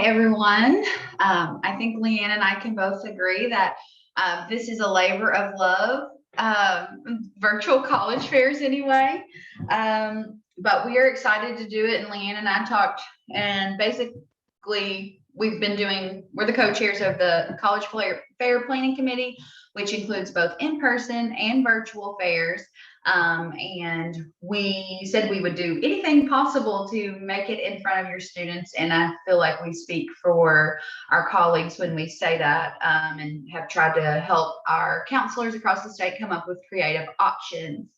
everyone. I think Leanne and I can both agree that this is a labor of love, virtual college fairs anyway. But we are excited to do it. And Leanne and I talked, and basically we're the co-chairs of the College Fair Planning Committee, which includes both in-person and virtual fairs. And we said we would do anything possible to make it in front of your students. And I feel like we speak for our colleagues when we say that, and have tried to help our counselors across the state come up with creative options.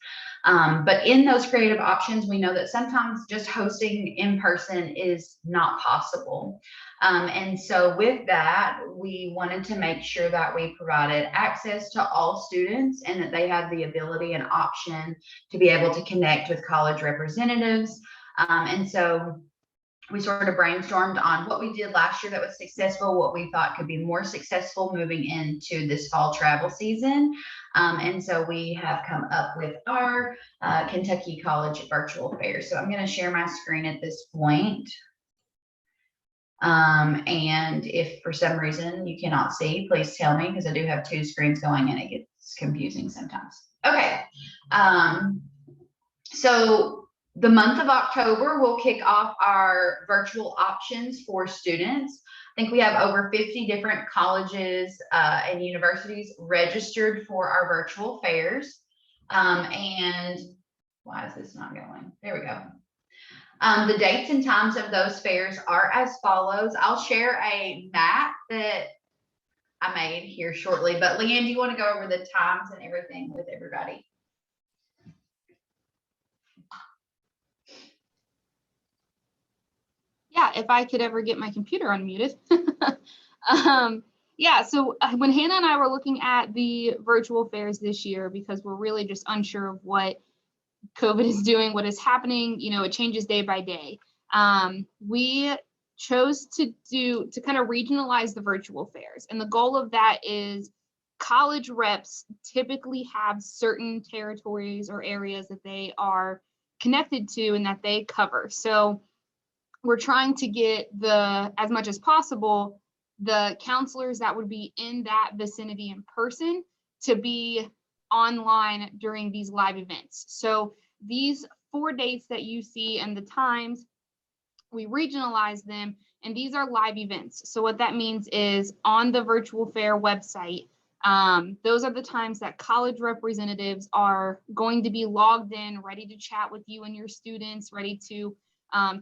But in those creative options, we know that sometimes just hosting in person is not possible. And so with that, we wanted to make sure that we provided access to all students and that they had the ability and option to be able to connect with college representatives. And so we sort of brainstormed on what we did last year that was successful, what we thought could be more successful moving into this fall travel season. And so we have come up with our Kentucky College Virtual Fair. So I'm going to share my screen at this point. And if for some reason you cannot see, please tell me, because I do have two screens going and it gets confusing sometimes. Okay. So the month of October, we'll kick off our virtual options for students. I think we have over 50 different colleges and universities registered for our virtual fairs. And why is this not going? There we go. The dates and times of those fairs are as follows. I'll share a map that I made here shortly, but Leanne, do you want to go over the times and everything with everybody? Yeah, if I could ever get my computer unmuted. Yeah, so when Hannah and I were looking at the virtual fairs this year, because we're really just unsure of what COVID is doing, what is happening, it changes day by day. We chose to kind of regionalize the virtual fairs. And the goal of that is college reps typically have certain territories or areas that they are connected to and that they cover. So we're trying to get as much as possible, the counselors that would be in that vicinity in person to be online during these live events. So these 4 dates that you see and the times, we regionalize them, and these are live events. So what that means is on the virtual fair website, those are the times that college representatives are going to be logged in, ready to chat with you and your students, ready to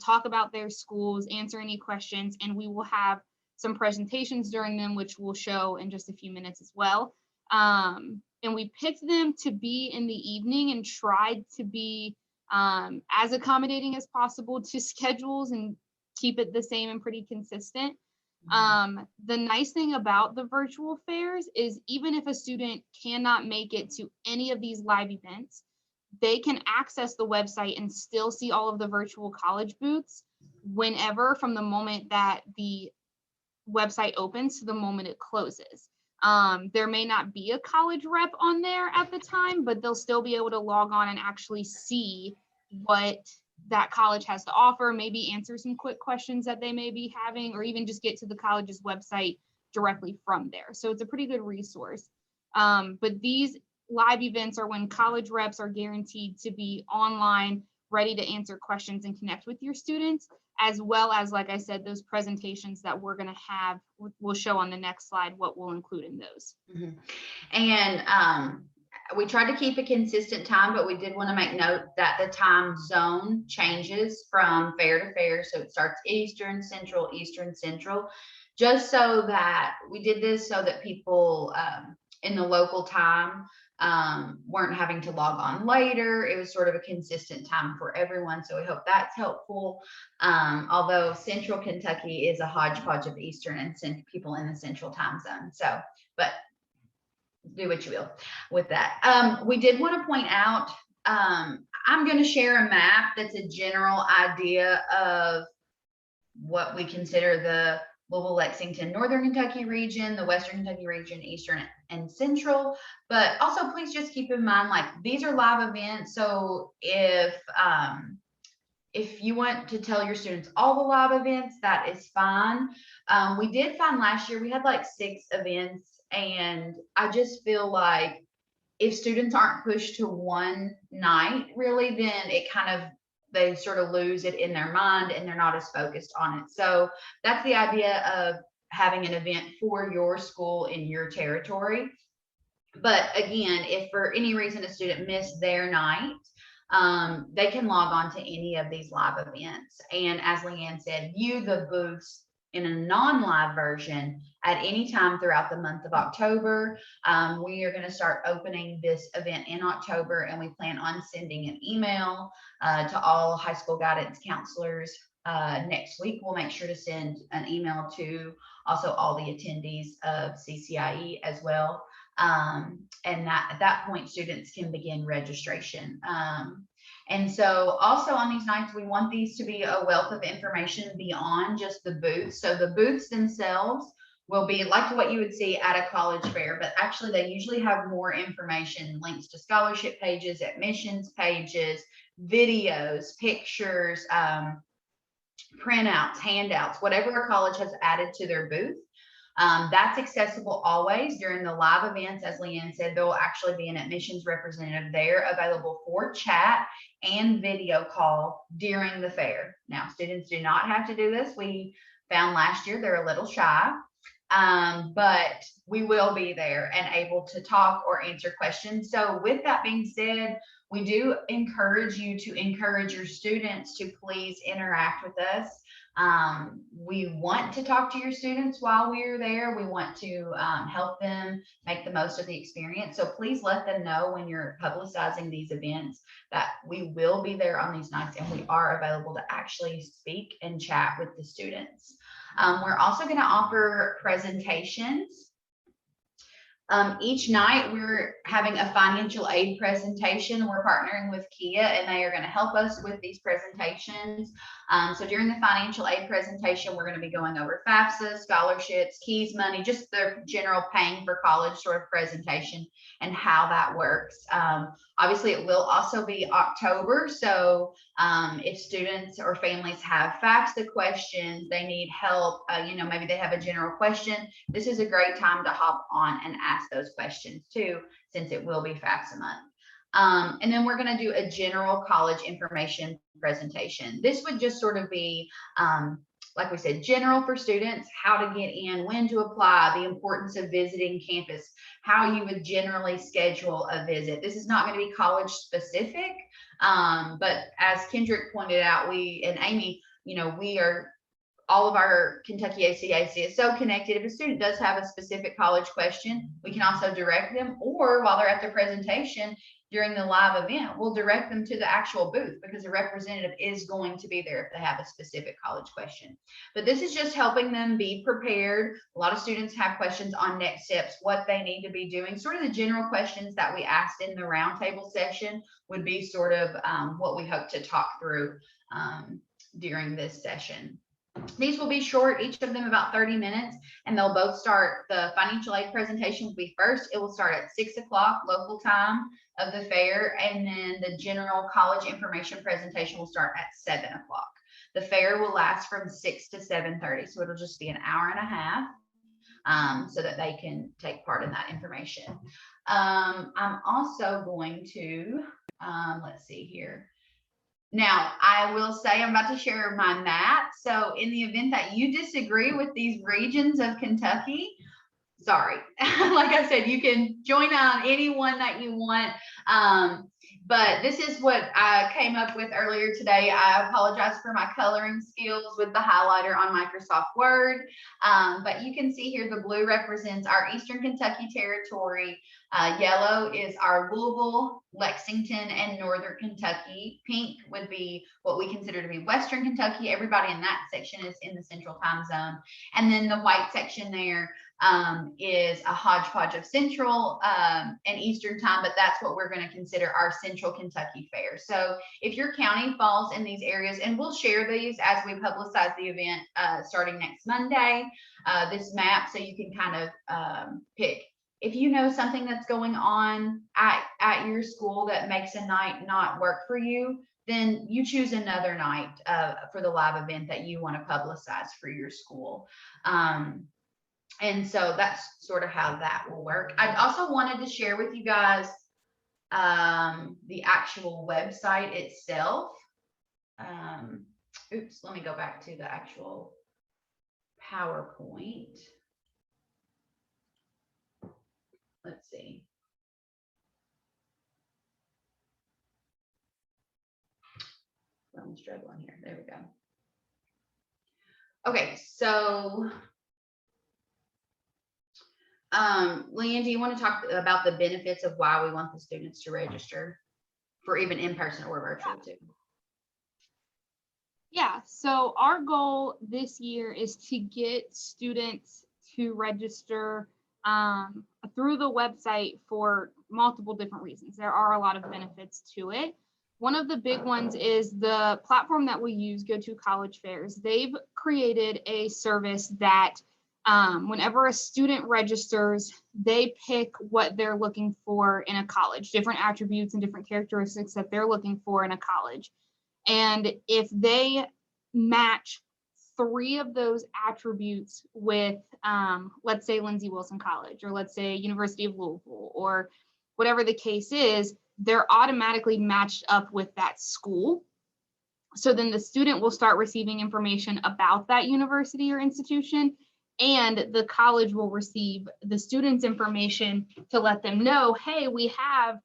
talk about their schools, answer any questions, and we will have some presentations during them, which we'll show in just a few minutes as well. And we picked them to be in the evening and tried to be as accommodating as possible to schedules and keep it the same and pretty consistent. The nice thing about the virtual fairs is even if a student cannot make it to any of these live events, they can access the website and still see all of the virtual college booths whenever, from the moment that the website opens to the moment it closes. There may not be a college rep on there at the time, but they'll still be able to log on and actually see what that college has to offer, maybe answer some quick questions that they may be having, or even just get to the college's website directly from there. So it's a pretty good resource. But these live events are when college reps are guaranteed to be online, ready to answer questions and connect with your students, as well as, like I said, those presentations that we're going to have, we'll show on the next slide what we'll include in those. Mm-hmm. And we tried to keep a consistent time, but we did want to make note that the time zone changes from fair to fair. So it starts Eastern, Central, just so that we did this so that people in the local time weren't having to log on later. It was sort of a consistent time for everyone. So we hope that's helpful. Although Central Kentucky is a hodgepodge of Eastern and people in the Central time zone. So, but do what you will with that. We did want to point out, I'm going to share a map that's a general idea of what we consider the Louisville, Lexington, Northern Kentucky region, the Western Kentucky region, Eastern and Central. But also please just keep in mind, like, these are live events. So if if you want to tell your students all the live events, that is fine. We did find last year we had like 6 events, and I just feel like if students aren't pushed to one night, really, then it kind of, they sort of lose it in their mind and they're not as focused on it. So that's the idea of having an event for your school in your territory. But again, if for any reason a student missed their night, they can log on to any of these live events. And as Leanne said, view the booths in a non-live version at any time throughout the month of October. We are going to start opening this event in October, and we plan on sending an email to all high school guidance counselors next week. We'll make sure to send an email to also all the attendees of CCIE as well. And that at that point, students can begin registration. And so also on these nights, we want these to be a wealth of information beyond just the booths. So the booths themselves will be like what you would see at a college fair, but actually they usually have more information, links to scholarship pages, admissions pages, videos, pictures, printouts, handouts, whatever a college has added to their booth. That's accessible always during the live events. As Leanne said, there will actually be an admissions representative there available for chat and video call during the fair. Now, students do not have to do this. We found last year they're a little shy, but we will be there and able to talk or answer questions. So with that being said, we do encourage you to encourage your students to please interact with us. We want to talk to your students while we're there. We want to help them make the most of the experience. So please let them know when you're publicizing these events that we will be there on these nights and we are available to actually speak and chat with the students. We're also going to offer presentations. Each night we're having a financial aid presentation. We're partnering with Kia and they are going to help us with these presentations. So during the financial aid presentation, we're going to be going over FAFSA, scholarships, KEYS money, just the general paying for college sort of presentation and how that works. Obviously it will also be October. So if students or families have FAFSA questions, they need help, maybe they have a general question, this is a great time to hop on and ask those questions too, since it will be FAFSA month. And then we're going to do a general college information presentation. This would just sort of be, like we said, general for students, how to get in, when to apply, the importance of visiting campus, how you would generally schedule a visit. This is not going to be college specific, but as Kendrick pointed out, we and Amy, we are, all of our Kentucky ACAC is so connected. If a student does have a specific college question, we can also direct them, or while they're at the presentation during the live event, we'll direct them to the actual booth because a representative is going to be there if they have a specific college question. But this is just helping them be prepared. A lot of students have questions on next steps, what they need to be doing. Sort of the general questions that we asked in the roundtable session would be sort of what we hope to talk through during this session. These will be short, each of them about 30 minutes, and they'll both start, the financial aid presentation will be first. It will start at 6 o'clock local time of the fair, and then the general college information presentation will start at 7 o'clock. The fair will last from 6 to 7:30, so it'll just be an hour and a half so that they can take part in that information. I'm also going to, let's see here. Now, I will say I'm about to share my map. So in the event that you disagree with these regions of Kentucky, sorry, like I said, you can join on any one that you want. But this is what I came up with earlier today. I apologize for my coloring skills with the highlighter on Microsoft Word. But you can see here the blue represents our Eastern Kentucky territory. Yellow is our Louisville, Lexington, and Northern Kentucky. Pink would be what we consider to be Western Kentucky. Everybody in that section is in the Central Time Zone. And then the white section there is a hodgepodge of Central and Eastern Time, but that's what we're going to consider our Central Kentucky Fair. So if your county falls in these areas, and we'll share these as we publicize the event starting next Monday, this map, so you can kind of pick. If you know something that's going on at your school that makes a night not work for you, then you choose another night for the live event that you want to publicize for your school. And so that's sort of how that will work. I also wanted to share with you guys the actual website itself. Oops, let me go back to the actual PowerPoint. Let's see. I'm struggling here. There we go. Okay, so Leanne, do you want to talk about the benefits of why we want the students to register for even in-person or virtual too? Yeah, so our goal this year is to get students to register through the website for multiple different reasons. There are a lot of benefits to it. One of the big ones is the platform that we use, GoToCollegeFairs. They've created a service that whenever a student registers, they pick what they're looking for in a college, different attributes and different characteristics that they're looking for in a college. And if they match 3 of those attributes with, let's say, Lindsey Wilson College, or let's say University of Louisville, or whatever the case is, they're automatically matched up with that school. So then the student will start receiving information about that university or institution, and the college will receive the student's information to let them know, hey, we have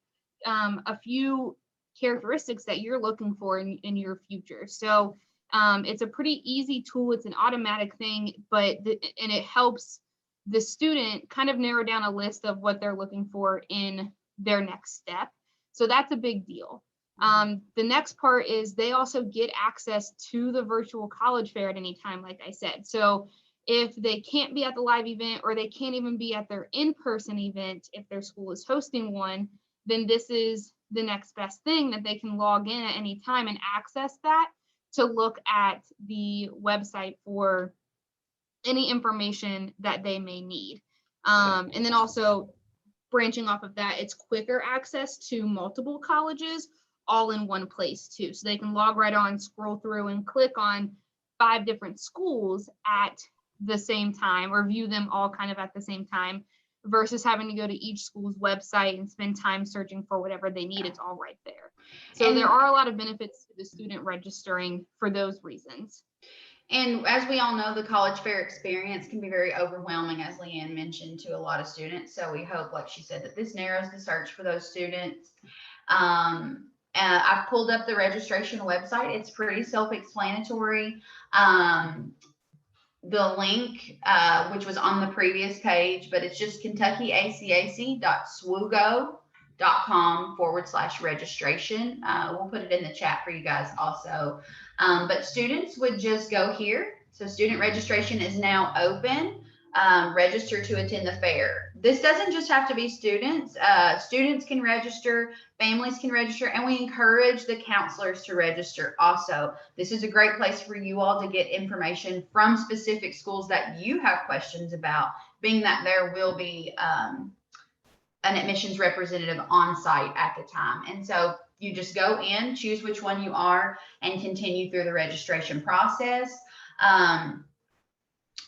a few characteristics that you're looking for in your future. So it's a pretty easy tool. It's an automatic thing, and it helps the student kind of narrow down a list of what they're looking for in their next step. So that's a big deal. The next part is they also get access to the virtual college fair at any time, like I said. So if they can't be at the live event, or they can't even be at their in-person event, if their school is hosting one, then this is the next best thing, that they can log in at any time and access that to look at the website for any information that they may need. And then also branching off of that, it's quicker access to multiple colleges all in one place too. So they can log right on, scroll through, and click on 5 different schools at the same time, or view them all kind of at the same time, versus having to go to each school's website and spend time searching for whatever they need. It's all right there. So there are a lot of benefits to the student registering for those reasons. And as we all know, the college fair experience can be very overwhelming, as Leanne mentioned, to a lot of students. So we hope, like she said, that this narrows the search for those students. I've pulled up the registration website. It's pretty self-explanatory. The link, which was on the previous page, but it's just KentuckyACAC.swoogo.com/registration. We'll put it in the chat for you guys also. But students would just go here. So student registration is now open. Register to attend the fair. This doesn't just have to be students. Students can register, families can register, and we encourage the counselors to register also. This is a great place for you all to get information from specific schools that you have questions about, being that there will be an admissions representative on site at the time. And so you just go in, choose which one you are, and continue through the registration process.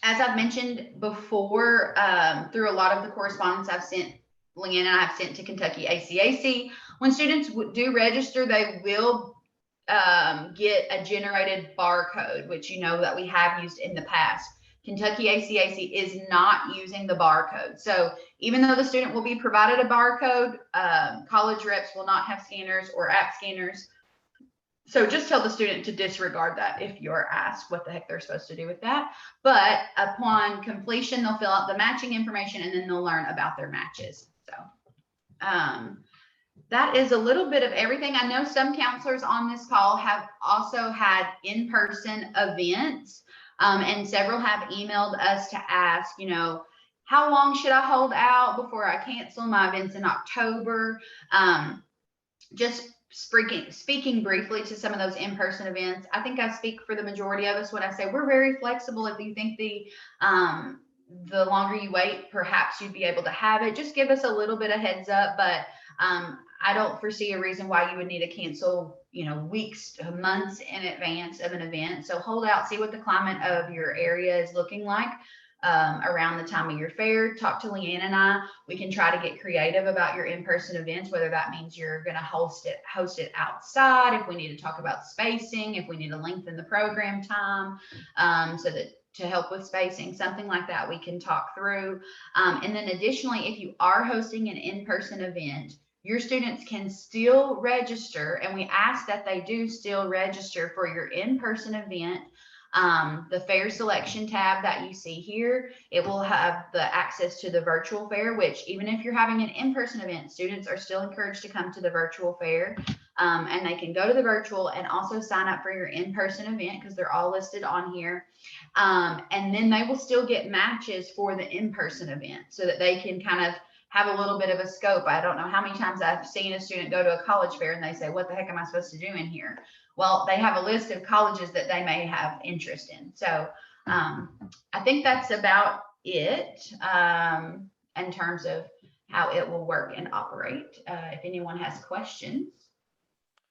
As I've mentioned before, through a lot of the correspondence I've sent, Leanne and I have sent to Kentucky ACAC, when students do register, they will get a generated barcode, which you know that we have used in the past. Kentucky ACAC is not using the barcode. So even though the student will be provided a barcode, college reps will not have scanners or app scanners. So just tell the student to disregard that if you're asked what the heck they're supposed to do with that. But upon completion, they'll fill out the matching information, and then they'll learn about their matches. So that is a little bit of everything. I know some counselors on this call have also had in-person events, and several have emailed us to ask, you know, how long should I hold out before I cancel my events in October? Just speaking briefly to some of those in-person events, I think I speak for the majority of us when I say we're very flexible. If you think the longer you wait, perhaps you'd be able to have it. Just give us a little bit of heads up. But I don't foresee a reason why you would need to cancel, weeks to months in advance of an event. So hold out, see what the climate of your area is looking like around the time of your fair. Talk to Leanne and I. We can try to get creative about your in-person events, whether that means you're going to host it outside, if we need to talk about spacing, if we need to lengthen the program time, so that to help with spacing, something like that we can talk through. And then additionally, if you are hosting an in-person event, your students can still register, and we ask that they do still register for your in-person event. The fair selection tab that you see here, it will have the access to the virtual fair, which even if you're having an in-person event, students are still encouraged to come to the virtual fair. And they can go to the virtual and also sign up for your in-person event because they're all listed on here. And then they will still get matches for the in-person event so that they can kind of have a little bit of a scope. I don't know how many times I've seen a student go to a college fair and they say, what the heck am I supposed to do in here? Well, they have a list of colleges that they may have interest in. So I think that's about it in terms of how it will work and operate. If anyone has questions.